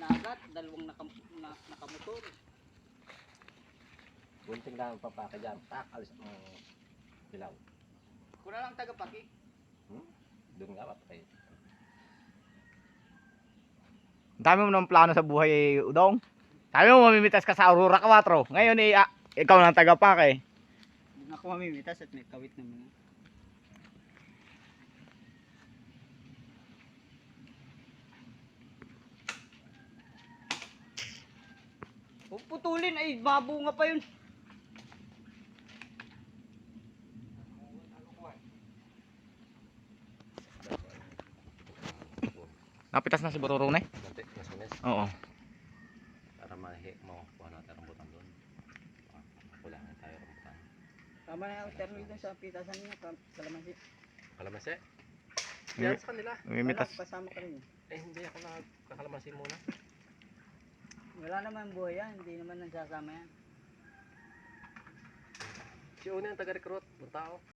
kinagat, dalawang nakamotor. Bunting lang ang papaka dyan. Tak, alis ang dilaw. Kuna lang tagapaki. Doon nga ba? Patay. Ang dami mo ng plano sa buhay, Udong. Sabi mo mamimitas ka sa Aurora 4. Ngayon ikaw na ang tagapak eh. Ako mamimitas at may kawit naman. Huwag putulin ay babunga pa yun. Napitas na si Bururong eh. Nanti, nasunis. Oo. Para makuha natin rambutan doon. Kulangan tayo rambutan. Tama na yung termino dun sa pitasan niya, kalamansi. Kalamansi? Yan sa kanila. Mamimitas. Kasama ka rin. Hindi ako nakakalamansi muna. Wala naman buhay yan, hindi naman nagsasama yan. Si Una yung taga-recruit ng tao.